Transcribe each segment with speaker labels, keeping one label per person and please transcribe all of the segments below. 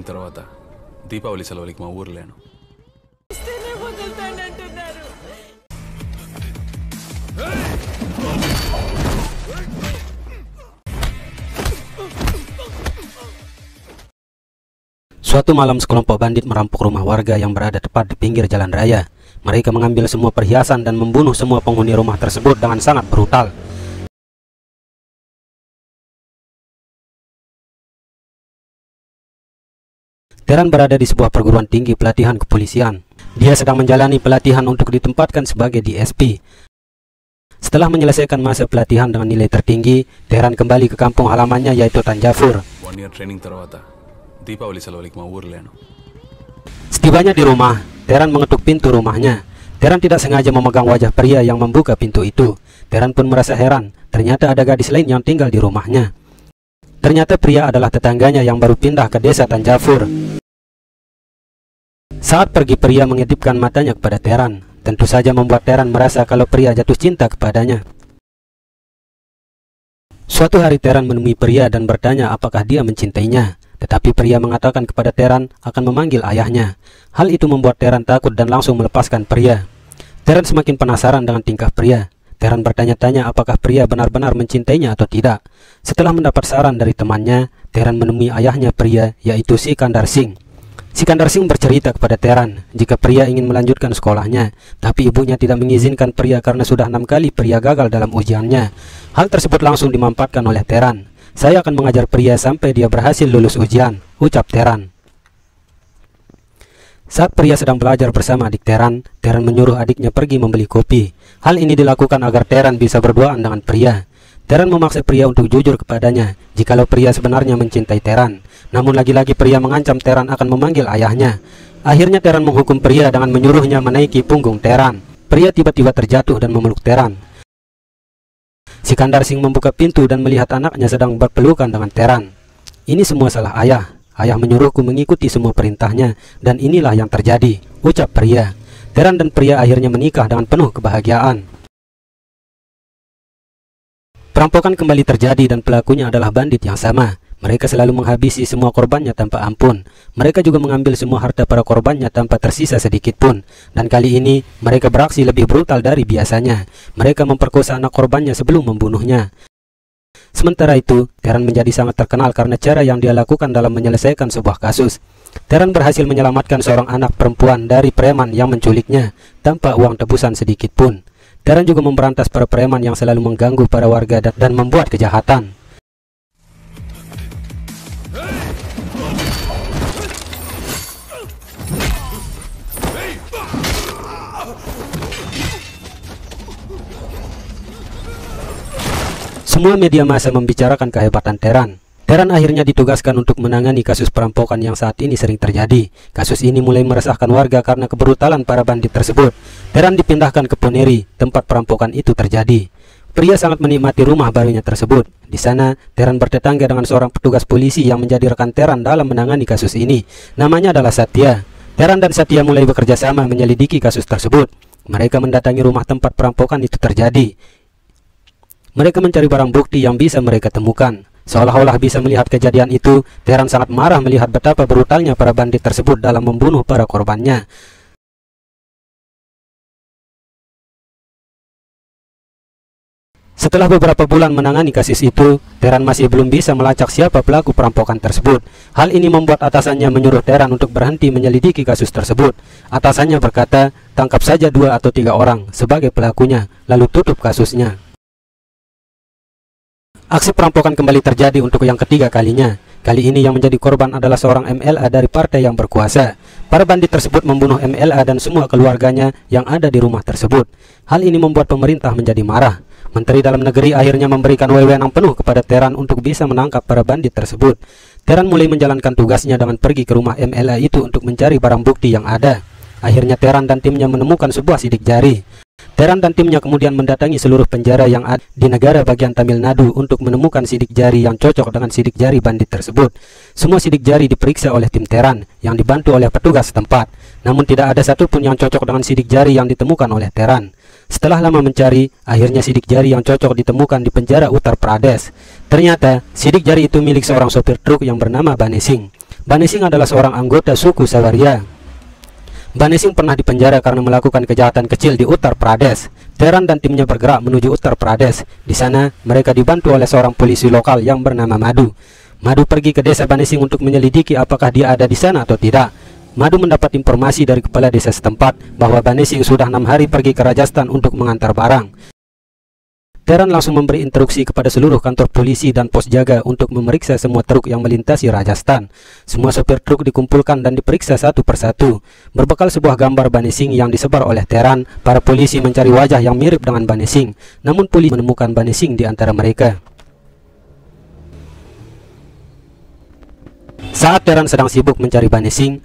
Speaker 1: తర్వాత దీపావళి సెలవులకి మా ఊరు లేను.
Speaker 2: Suatu malam sekelompok bandit merampok rumah warga yang berada tepat di pinggir jalan raya. Mereka mengambil semua perhiasan dan membunuh semua penghuni rumah tersebut dengan sangat brutal. Teran berada di sebuah perguruan tinggi pelatihan kepolisian. Dia sedang menjalani pelatihan untuk ditempatkan sebagai DSP. Setelah menyelesaikan masa pelatihan dengan nilai tertinggi, Teran kembali ke kampung halamannya yaitu Tanjavur.
Speaker 1: 1 year training తర్వాత దీపావళి సెలవులకి మా ఊరు లేను.
Speaker 2: Setibanya di rumah, Teran mengetuk pintu rumahnya. Teran tidak sengaja memegang wajah pria yang membuka pintu itu. Teran pun merasa heran, ternyata ada gadis lain yang tinggal di rumahnya. Ternyata pria adalah tetangganya yang baru pindah ke desa Tanjavur. Saat pergi, pria mengedipkan matanya kepada Teran. Tentu saja membuat Teran merasa kalau pria jatuh cinta kepadanya. Suatu hari Teran menemui pria dan bertanya apakah dia mencintainya. Tetapi pria mengatakan kepada Teran akan memanggil ayahnya. Hal itu membuat Teran takut dan langsung melepaskan pria. Teran semakin penasaran dengan tingkah pria. Teran bertanya-tanya apakah pria benar-benar mencintainya atau tidak. Setelah mendapat saran dari temannya, Teran menemui ayahnya pria, yaitu Sikandar Singh. Sikandar Singh bercerita kepada Teran jika pria ingin melanjutkan sekolahnya, tapi ibunya tidak mengizinkan pria karena sudah 6 kali pria gagal dalam ujiannya. Hal tersebut langsung dimanfaatkan oleh Teran. Saya akan mengajar pria sampai dia berhasil lulus ujian, ucap Teran. Saat pria sedang belajar bersama adik Teran, Teran menyuruh adiknya pergi membeli kopi. Hal ini dilakukan agar Teran bisa berduaan dengan pria. Teran memaksa pria untuk jujur kepadanya jikalau pria sebenarnya mencintai Teran. Namun lagi-lagi pria mengancam Teran akan memanggil ayahnya. Akhirnya Teran menghukum pria dengan menyuruhnya menaiki punggung Teran. Pria tiba-tiba terjatuh dan memeluk Teran. Sikandar Singh membuka pintu dan melihat anaknya sedang berpelukan dengan Teran. Ini semua salah ayah. Ayah menyuruhku mengikuti semua perintahnya dan inilah yang terjadi, ucap pria. Teran dan pria akhirnya menikah dengan penuh kebahagiaan. Perampokan kembali terjadi dan pelakunya adalah bandit yang sama. Mereka selalu menghabisi semua korbannya tanpa ampun. Mereka juga mengambil semua harta para korbannya tanpa tersisa sedikit pun. Dan kali ini mereka beraksi lebih brutal dari biasanya. Mereka memperkosa anak korbannya sebelum membunuhnya. Sementara itu, Teran menjadi sangat terkenal karena cara yang dia lakukan dalam menyelesaikan sebuah kasus. Teran berhasil menyelamatkan seorang anak perempuan dari preman yang menculiknya tanpa uang tebusan sedikit pun. Teran juga memberantas para preman yang selalu mengganggu para warga dan membuat kejahatan. Semua media massa membicarakan kehebatan Teran. Teran akhirnya ditugaskan untuk menangani kasus perampokan yang saat ini sering terjadi. Kasus ini mulai meresahkan warga karena kebrutalan para bandit tersebut. Teran dipindahkan ke Poneri, tempat perampokan itu terjadi. Pria sangat menikmati rumah barunya tersebut. Di sana, Teran bertetangga dengan seorang petugas polisi yang menjadi rekan Teran dalam menangani kasus ini. Namanya adalah Satya. Teran dan Satya mulai bekerja sama menyelidiki kasus tersebut. Mereka mendatangi rumah tempat perampokan itu terjadi. Mereka mencari barang bukti yang bisa mereka temukan. Seolah-olah bisa melihat kejadian itu, Teran sangat marah melihat betapa brutalnya para bandit tersebut dalam membunuh para korbannya. Setelah beberapa bulan menangani kasus itu, Teran masih belum bisa melacak siapa pelaku perampokan tersebut. Hal ini membuat atasannya menyuruh Teran untuk berhenti menyelidiki kasus tersebut. Atasannya berkata, tangkap saja 2 atau 3 orang sebagai pelakunya, lalu tutup kasusnya. Aksi perampokan kembali terjadi untuk yang ketiga kalinya. Kali ini yang menjadi korban adalah seorang MLA dari partai yang berkuasa. Para bandit tersebut membunuh MLA dan semua keluarganya yang ada di rumah tersebut. Hal ini membuat pemerintah menjadi marah. Menteri Dalam Negeri akhirnya memberikan wewenang penuh kepada Teran untuk bisa menangkap para bandit tersebut. Teran mulai menjalankan tugasnya dengan pergi ke rumah MLA itu untuk mencari barang bukti yang ada. Akhirnya Teran dan timnya menemukan sebuah sidik jari. Teran dan timnya kemudian mendatangi seluruh penjara yang ada di negara bagian Tamil Nadu untuk menemukan sidik jari yang cocok dengan sidik jari bandit tersebut. Semua sidik jari diperiksa oleh tim Teran yang dibantu oleh petugas setempat. Namun tidak ada satupun yang cocok dengan sidik jari yang ditemukan oleh Teran. Setelah lama mencari, akhirnya sidik jari yang cocok ditemukan di penjara Uttar Pradesh. Ternyata sidik jari itu milik seorang sopir truk yang bernama Bane Singh. Bane Singh adalah seorang anggota suku Sawaria. Bane Singh pernah dipenjara karena melakukan kejahatan kecil di Uttar Pradesh. Teran dan timnya bergerak menuju Uttar Pradesh. Di sana, mereka dibantu oleh seorang polisi lokal yang bernama Madu. Madu pergi ke desa Bane Singh untuk menyelidiki apakah dia ada di sana atau tidak. Madu mendapat informasi dari kepala desa setempat bahwa Bane Singh sudah 6 hari pergi ke Rajasthan untuk mengantar barang. Teran langsung memberi instruksi kepada seluruh kantor polisi dan pos jaga untuk memeriksa semua truk yang melintasi Rajasthan. Semua sopir truk dikumpulkan dan diperiksa satu persatu. Berbekal sebuah gambar Bane Singh yang disebar oleh Teran, para polisi mencari wajah yang mirip dengan Bane Singh. Namun polisi menemukan Bane Singh di antara mereka. Saat Teran sedang sibuk mencari Bane Singh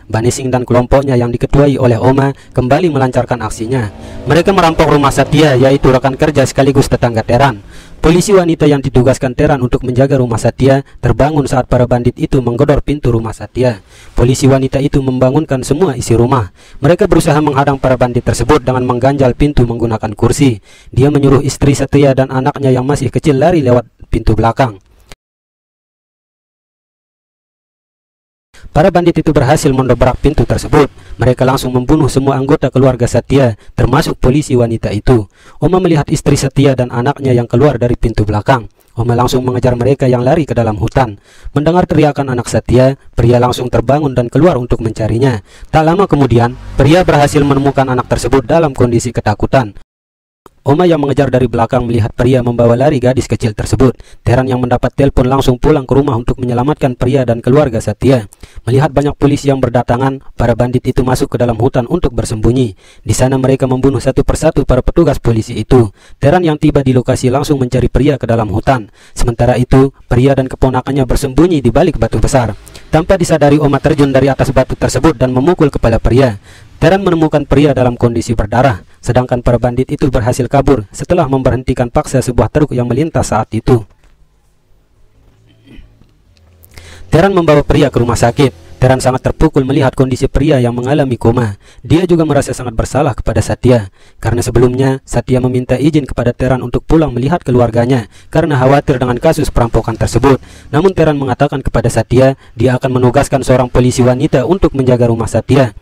Speaker 2: dan kelompoknya yang diketuai oleh Oma kembali melancarkan aksinya. Mereka merampok rumah Satya, yaitu rekan kerja sekaligus tetangga Teran. Polisi wanita yang ditugaskan Teran untuk menjaga rumah Satya terbangun saat para bandit itu menggedor pintu rumah Satya. Polisi wanita itu membangunkan semua isi rumah. Mereka berusaha menghadang para bandit tersebut dengan mengganjal pintu menggunakan kursi. Dia menyuruh istri Satya dan anaknya yang masih kecil lari lewat pintu belakang. Para bandit itu berhasil mendobrak pintu tersebut. Mereka langsung membunuh semua anggota keluarga Satya, termasuk polisi wanita itu. Oma melihat istri Satya dan anaknya yang keluar dari pintu belakang. Oma langsung mengejar mereka yang lari ke dalam hutan. Mendengar teriakan anak Satya, pria langsung terbangun dan keluar untuk mencarinya. Tak lama kemudian, pria berhasil menemukan anak tersebut dalam kondisi ketakutan. Oma yang mengejar dari belakang melihat pria membawa lari gadis kecil tersebut. Teran yang mendapat telepon langsung pulang ke rumah untuk menyelamatkan pria dan keluarga Satya. Melihat banyak polisi yang berdatangan, para bandit itu masuk ke dalam hutan untuk bersembunyi. Di sana mereka membunuh satu persatu para petugas polisi itu. Teran yang tiba di lokasi langsung mencari pria ke dalam hutan. Sementara itu, pria dan keponakannya bersembunyi di balik batu besar. Tanpa disadari, Oma terjun dari atas batu tersebut dan memukul kepala pria. Teran menemukan pria dalam kondisi berdarah, sedangkan para bandit itu berhasil kabur setelah memberhentikan paksa sebuah truk yang melintas saat itu. Teran membawa pria ke rumah sakit. Teran sangat terpukul melihat kondisi pria yang mengalami koma. Dia juga merasa sangat bersalah kepada Satya, karena sebelumnya Satya meminta izin kepada Teran untuk pulang melihat keluarganya karena khawatir dengan kasus perampokan tersebut. Namun Teran mengatakan kepada Satya, dia akan menugaskan seorang polisi wanita untuk menjaga rumah Satya.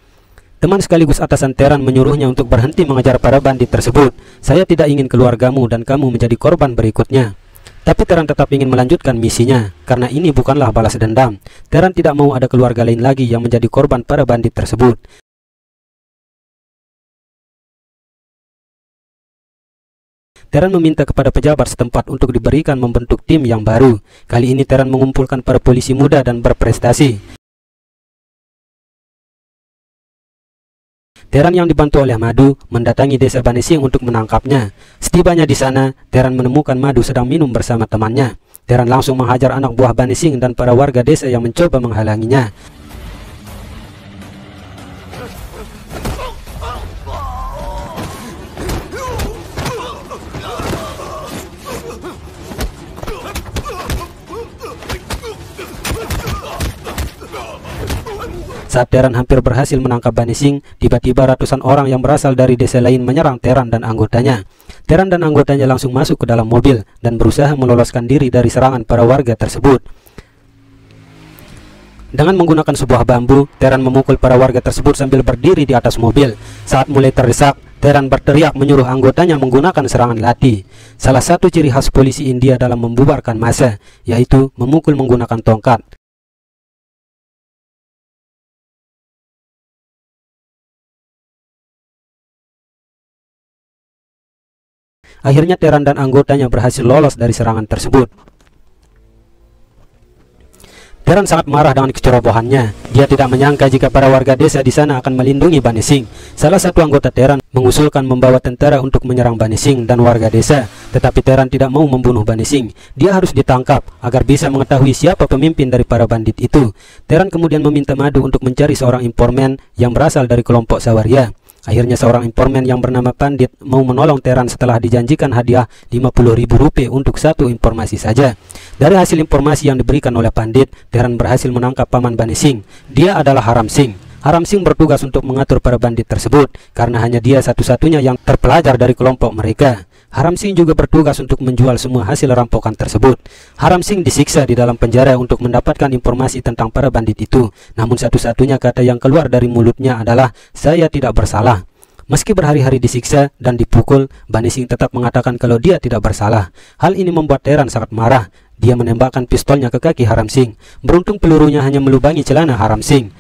Speaker 2: Teman sekaligus atasan Teran menyuruhnya untuk berhenti mengejar para bandit tersebut. Saya tidak ingin keluargamu dan kamu menjadi korban berikutnya. Tapi Teran tetap ingin melanjutkan misinya, karena ini bukanlah balas dendam. Teran tidak mau ada keluarga lain lagi yang menjadi korban para bandit tersebut. Teran meminta kepada pejabat setempat untuk diberikan membentuk tim yang baru. Kali ini Teran mengumpulkan para polisi muda dan berprestasi. Teran yang dibantu oleh Madu mendatangi desa Bane Singh untuk menangkapnya. Setibanya di sana, Teran menemukan Madu sedang minum bersama temannya. Teran langsung menghajar anak buah Bane Singh dan para warga desa yang mencoba menghalanginya. Saat Teran hampir berhasil menangkap Bane Singh, tiba-tiba ratusan orang yang berasal dari desa lain menyerang Teran dan anggotanya. Teran dan anggotanya langsung masuk ke dalam mobil dan berusaha meloloskan diri dari serangan para warga tersebut. Dengan menggunakan sebuah bambu, Teran memukul para warga tersebut sambil berdiri di atas mobil. Saat mulai terdesak, Teran berteriak menyuruh anggotanya menggunakan serangan latih. Salah satu ciri khas polisi India dalam membubarkan massa, yaitu memukul menggunakan tongkat. Akhirnya Teran dan anggotanya berhasil lolos dari serangan tersebut. Teran sangat marah dengan kecerobohannya. Dia tidak menyangka jika para warga desa di sana akan melindungi Bane Singh. Salah satu anggota Teran mengusulkan membawa tentara untuk menyerang Bane Singh dan warga desa. Tetapi Teran tidak mau membunuh Bani Singh. Dia harus ditangkap agar bisa mengetahui siapa pemimpin dari para bandit itu. Teran kemudian meminta Madu untuk mencari seorang informan yang berasal dari kelompok Sawaria. Akhirnya seorang informan yang bernama Pandit mau menolong Teran setelah dijanjikan hadiah 50.000 rupiah untuk satu informasi saja. Dari hasil informasi yang diberikan oleh Pandit, Teran berhasil menangkap paman Bani Singh. Dia adalah Haram Singh. Haram Singh bertugas untuk mengatur para bandit tersebut karena hanya dia satu-satunya yang terpelajar dari kelompok mereka. Haram Singh juga bertugas untuk menjual semua hasil rampokan tersebut. Haram Singh disiksa di dalam penjara untuk mendapatkan informasi tentang para bandit itu. Namun satu-satunya kata yang keluar dari mulutnya adalah, "Saya tidak bersalah." Meski berhari-hari disiksa dan dipukul, Bani Singh tetap mengatakan kalau dia tidak bersalah. Hal ini membuat Teran sangat marah. Dia menembakkan pistolnya ke kaki Haram Singh. Beruntung pelurunya hanya melubangi celana Haram Singh.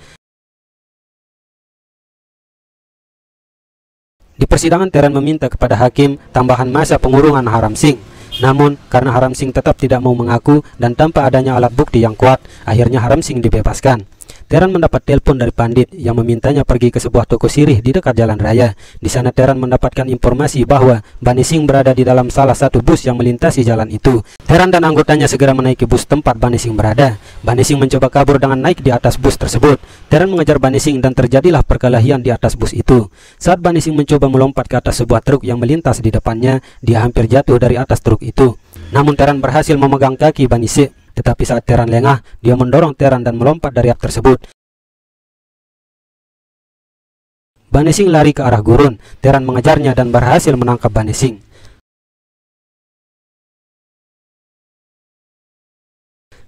Speaker 2: Di persidangan, Teran meminta kepada hakim tambahan masa pengurungan Haram Singh. Namun, karena Haram Singh tetap tidak mau mengaku dan tanpa adanya alat bukti yang kuat, akhirnya Haram Singh dibebaskan. Teran mendapat telepon dari Pandit yang memintanya pergi ke sebuah toko sirih di dekat jalan raya. Di sana Teran mendapatkan informasi bahwa Bani Singh berada di dalam salah satu bus yang melintasi jalan itu. Teran dan anggotanya segera menaiki bus tempat Bani Singh berada. Bani Singh mencoba kabur dengan naik di atas bus tersebut. Teran mengejar Bani Singh dan terjadilah perkelahian di atas bus itu. Saat Bani Singh mencoba melompat ke atas sebuah truk yang melintas di depannya, dia hampir jatuh dari atas truk itu. Namun Teran berhasil memegang kaki Bani Singh. Tetapi saat Teran lengah, dia mendorong Teran dan melompat dari truk tersebut. Bani Singh lari ke arah gurun. Teran mengejarnya dan berhasil menangkap Bani Singh.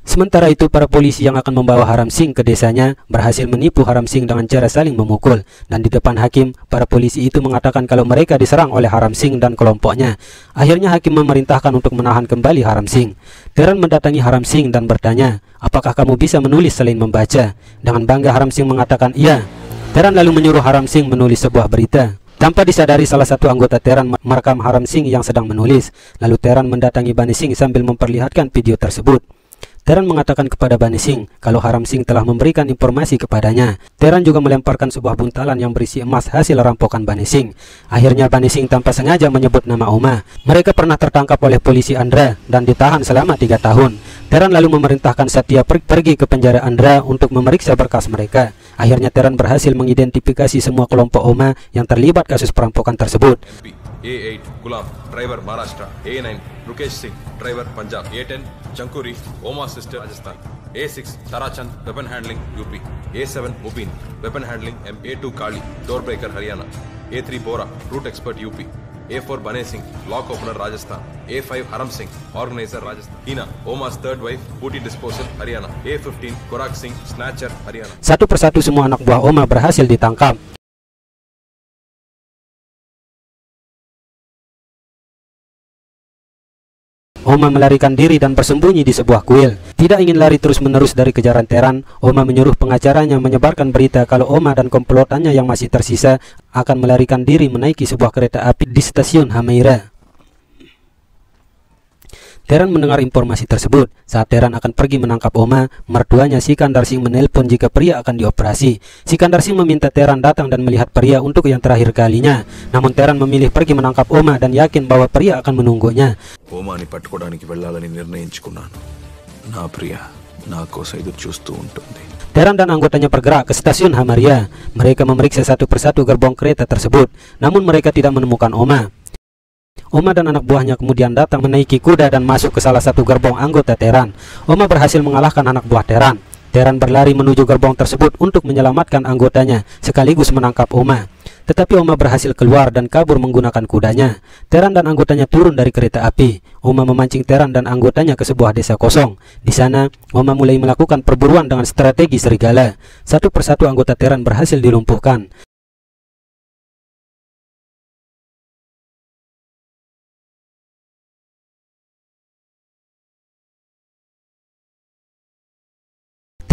Speaker 2: Sementara itu, para polisi yang akan membawa Haram Singh ke desanya berhasil menipu Haram Singh dengan cara saling memukul. Dan di depan hakim, para polisi itu mengatakan kalau mereka diserang oleh Haram Singh dan kelompoknya. Akhirnya hakim memerintahkan untuk menahan kembali Haram Singh. Teran mendatangi Haram Singh dan bertanya, "Apakah kamu bisa menulis selain membaca?" Dengan bangga Haram Singh mengatakan iya. Teran lalu menyuruh Haram Singh menulis sebuah berita. Tanpa disadari, salah satu anggota Teran merekam Haram Singh yang sedang menulis. Lalu Teran mendatangi Bani Singh sambil memperlihatkan video tersebut. Teran mengatakan kepada Bani Singh kalau Haram Singh telah memberikan informasi kepadanya. Teran juga melemparkan sebuah buntalan yang berisi emas hasil rampokan Bani Singh. Akhirnya Bani Singh tanpa sengaja menyebut nama Oma. Mereka pernah tertangkap oleh polisi Andhra dan ditahan selama 3 tahun. Teran lalu memerintahkan Satya pergi ke penjara Andhra untuk memeriksa berkas mereka. Akhirnya Teran berhasil mengidentifikasi semua kelompok Oma yang terlibat kasus perampokan tersebut.
Speaker 3: A8 Gulam, driver Maharashtra. A9 Rukesh Singh, driver Punjab. A10 Chankuri, Oma sister Rajasthan. A6 Tarachand, weapon handling UP. A7 Mubin, weapon handling A2 Kali, door breaker Haryana. A3 Bora, route expert UP. A4 Bane Singh, lock opener Rajasthan. A5 Haram Singh, organizer Rajasthan. Hina, Oma's third wife, booty disposal Haryana. A15 Korak Singh, snatcher Haryana.
Speaker 2: Satu persatu semua anak buah Oma berhasil ditangkap. Oma melarikan diri dan bersembunyi di sebuah kuil. Tidak ingin lari terus-menerus dari kejaran Teran, Oma menyuruh pengacaranya menyebarkan berita kalau Oma dan komplotannya yang masih tersisa akan melarikan diri menaiki sebuah kereta api di stasiun Hameira. Teran mendengar informasi tersebut. Saat Teran akan pergi menangkap Oma, mertuanya Sikandar Singh menelpon jika pria akan dioperasi. Sikandar Singh meminta Teran datang dan melihat pria untuk yang terakhir kalinya. Namun Teran memilih pergi menangkap Oma dan yakin bahwa pria akan menunggunya.
Speaker 1: ఓమాని పట్టుకోవడానికి వెళ్ళాలని నిర్ణయించుకున్నాను. నా ప్రియ నా కోసం ఎదురు చూస్తూ ఉంటుంది.
Speaker 2: Teran dan anggotanya bergerak ke stasiun Hamaria. Mereka memeriksa satu persatu gerbong kereta tersebut. Namun mereka tidak menemukan Oma. Oma dan anak buahnya kemudian datang menaiki kuda dan masuk ke salah satu gerbong anggota Teran. Oma berhasil mengalahkan anak buah Teran. Teran berlari menuju gerbong tersebut untuk menyelamatkan anggotanya sekaligus menangkap Oma. Tetapi Oma berhasil keluar dan kabur menggunakan kudanya. Teran dan anggotanya turun dari kereta api. Oma memancing Teran dan anggotanya ke sebuah desa kosong. Di sana, Oma mulai melakukan perburuan dengan strategi serigala. Satu persatu anggota Teran berhasil dilumpuhkan.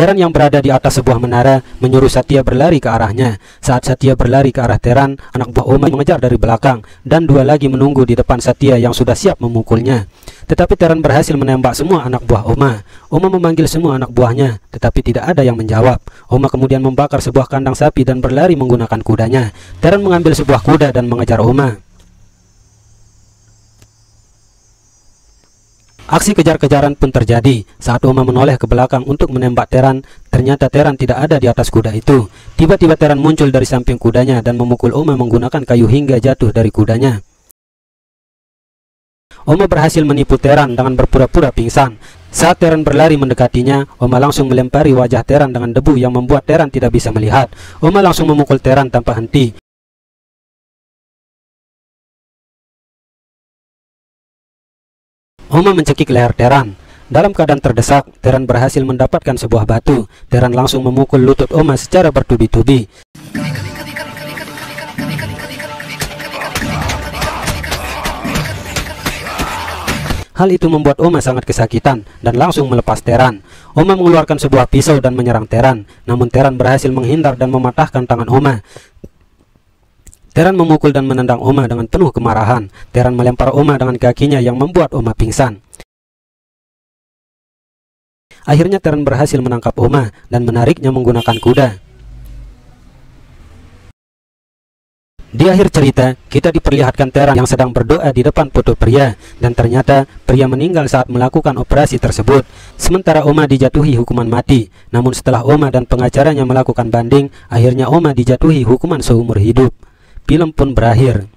Speaker 2: Teran yang berada di atas sebuah menara menyuruh Satya berlari ke arahnya. Saat Satya berlari ke arah Teran, anak buah Oma mengejar dari belakang dan dua lagi menunggu di depan Satya yang sudah siap memukulnya. Tetapi Teran berhasil menembak semua anak buah Oma. Oma memanggil semua anak buahnya, tetapi tidak ada yang menjawab. Oma kemudian membakar sebuah kandang sapi dan berlari menggunakan kudanya. Teran mengambil sebuah kuda dan mengejar Oma. Aksi kejar-kejaran pun terjadi. Saat Oma menoleh ke belakang untuk menembak Teran, ternyata Teran tidak ada di atas kuda itu. Tiba-tiba Teran muncul dari samping kudanya dan memukul Oma menggunakan kayu hingga jatuh dari kudanya. Oma berhasil menipu Teran dengan berpura-pura pingsan. Saat Teran berlari mendekatinya, Oma langsung melempari wajah Teran dengan debu yang membuat Teran tidak bisa melihat. Oma langsung memukul Teran tanpa henti. Oma mencekik leher Teran. Dalam keadaan terdesak, Teran berhasil mendapatkan sebuah batu. Teran langsung memukul lutut Oma secara bertubi-tubi. Hal itu membuat Oma sangat kesakitan dan langsung melepas Teran. Oma mengeluarkan sebuah pisau dan menyerang Teran, namun Teran berhasil menghindar dan mematahkan tangan Oma. Teran memukul dan menendang Oma dengan penuh kemarahan. Teran melempar Oma dengan kakinya yang membuat Oma pingsan. Akhirnya Teran berhasil menangkap Oma dan menariknya menggunakan kuda. Di akhir cerita, kita diperlihatkan Teran yang sedang berdoa di depan foto pria, dan ternyata pria meninggal saat melakukan operasi tersebut. Sementara Oma dijatuhi hukuman mati. Namun setelah Oma dan pengacaranya melakukan banding, akhirnya Oma dijatuhi hukuman seumur hidup. Film pun berakhir.